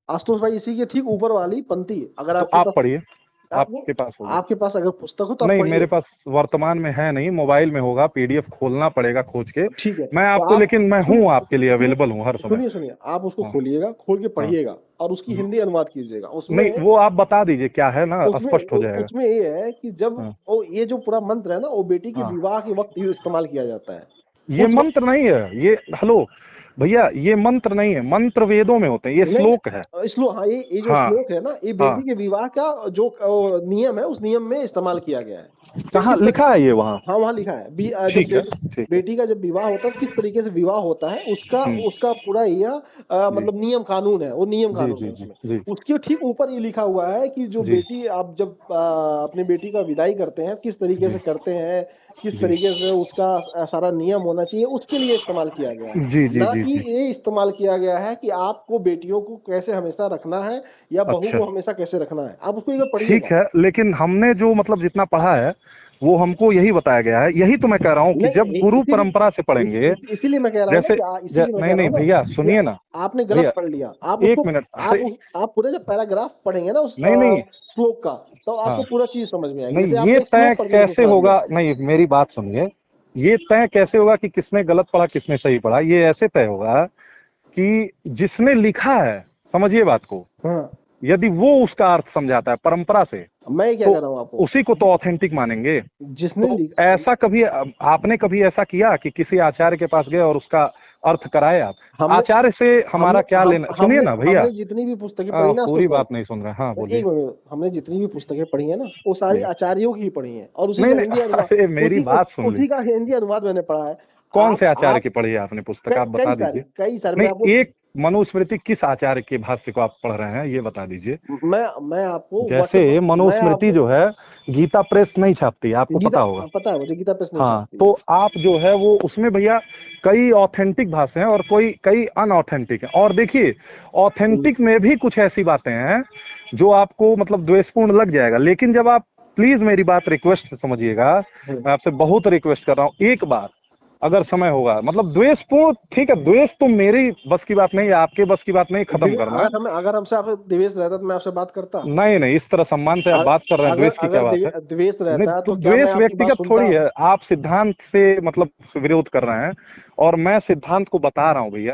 आशुतोष भाई इसी के ठीक ऊपर वाली पंक्ति, अगर तो आपके आप पास, पढ़िए, आपने, आपके पास होगी। आपके पास अगर पुस्तक हो तो आप नहीं, मेरे पढ़िए। पास वर्तमान में है नहीं, मोबाइल में होगा, पीडीएफ खोलना पड़ेगा खोज के। ठीक है, मैं तो आपको, आप लेकिन मैं हूँ आपके लिए सुनिए, अवेलेबल हूँ हर समय। सुनिए सुनिए, आप उसको हाँ। खोलिएगा, खोल के हाँ। पढ़िएगा और उसकी हिंदी अनुवाद कीजिएगा। उसमें, नहीं, वो आप बता दीजिए क्या है ना, उसमें स्पष्ट हो जाएगा। उसमें ये है कि जब हाँ। वो ये जो पूरा मंत्र है ना, वो बेटी के हाँ। विवाह के वक्त ही इस्तेमाल किया जाता है। ये उस वक्त, मंत्र नहीं है ये, हेलो भैया, ये मंत्र नहीं है, मंत्र वेदों में होते हैं, ये नहीं श्लोक है। श्लोक, हाँ ये जो हाँ। श्लोक है ना, ये हाँ। बेटी के विवाह का जो नियम है, उस नियम में इस्तेमाल किया गया है कि कहाँ किस तरह। लिखा है ये वहाँ? हाँ वहाँ लिखा है, जब ठीक है। ठीक है। बेटी का जब विवाह होता है तो किस तरीके से विवाह होता है, उसका हम्म। उसका पूरा यह जी मतलब नियम कानून है, वो नियम जी कानून जी है जी उसमें। जी उसके ठीक ऊपर ये लिखा हुआ है कि जो जी बेटी, आप जब अपनी बेटी का विदाई करते हैं किस तरीके जी से करते हैं, किस जी तरीके से उसका सारा नियम होना चाहिए, उसके लिए इस्तेमाल किया गया है। जी जी ना जी कि जी। ये इस्तेमाल किया गया है कि आपको बेटियों को कैसे हमेशा रखना है या बहू अच्छा, को हमेशा कैसे रखना है। आप उसको एक बार ठीक पढ़िएगा। है, लेकिन हमने जो मतलब जितना पढ़ा है वो हमको यही बताया गया है, यही तो मैं कह रहा हूँ कि जब नहीं गुरु इसीलिए, परंपरा से पढ़ेंगे। इसीलिए मैं कह रहा हूँ ना जैसे कि इसीलिए मैं नहीं कह रहा नहीं हूँ ना भैया, कि सुनिए ना। आपने गलत भैया, पढ़ लिया। आप एक उसको, मिनट, अरे। आप पूरे जब पैराग्राफ पढ़ेंगे ना उस नहीं नहीं। श्लोक का, तो आपको हाँ। पूरा चीज समझ में आएगी। नहीं, जैसे ये आपने एक तय श्लोक पढ़ के मुझे कैसे सुना दिया। होगा, नहीं मेरी बात सुनिए। ये तय कैसे होगा कि किसने गलत पढ़ा किसने सही पढ़ा? ये ऐसे तय होगा कि जिसने लिखा है, समझिए बात को, हाँ, यदि वो उसका अर्थ समझाता है परंपरा से, मैं क्या तो कह रहा हूँ आपको, उसी को तो ऑथेंटिक मानेंगे। जिसने तो लिखा, ऐसा कभी आपने कभी ऐसा किया कि किसी आचार्य के पास गए और उसका अर्थ कराए आप? हमने आचार्य से हमारा हमने क्या लेना, सुनिए ना भैया। हमने जितनी भी पुस्तकें पढ़ी ना आशुतोष पूरी भाई, बात नहीं सुन रहे, हाँ बोलिए। एक मिनट, हमने जितनी भी पुस्तकें पढ़ी है ना, वो सारी जी। आचार्यों की ही पढ़ी हैं और उसी नहीं का नहीं, हिंदी अनुवाद, अरे मेरी बात सुन ली। उसी का हिंदी अनुवाद मैंने पढ़ा है। कौन से आचार्य आप की पढ़ी है आपने पुस्तक, कई आप कई बता सारी, दीजिए। कई सारी, मैं नहीं, आपको, एक मनुस्मृति किस आचार्य के भाष्य को आप पढ़ रहे हैं, ये बता दीजिए। मैं आपको जैसे व्हाट्सएप, मैं मनुस्मृति आपको, जो है, गीता प्रेस नहीं छापती है, आपको गीता, पता होगा। पता है मुझे, गीता प्रेस नहीं हाँ, छापती है। तो आप जो है वो उसमें भैया कई ऑथेंटिक भाषा हैं और कोई कई अनऑथेंटिक हैं। और देखिए, हम्म, ऑथेंटिक में भी कुछ ऐसी बातें हैं जो आपको मतलब द्वेषपूर्ण लग जाएगा, लेकिन जब आप, प्लीज मेरी बात रिक्वेस्ट से समझिएगा, हम्म। मैं आपसे बहुत रिक्वेस्ट कर रहा हूँ, एक बार अगर समय होगा, मतलब द्वेषपूर्ण, ठीक है, द्वेष तो मेरी बस की बात नहीं है, आपके बस की बात नहीं खत्म करना। अगर हमसे आपसे द्वेष रहता तो मैं आपसे बात करता। नहीं नहीं, इस तरह सम्मान से आप बात कर रहे हैं, अगर द्वेष की क्या अगर बात है? द्वेष नहीं, रहता तो तो क्या मैं द्वेष आपकी बात व्यक्तिगत थोड़ी सुनता। है, आप सिद्धांत से मतलब विरोध कर रहे हैं, और मैं सिद्धांत को बता रहा हूँ भैया।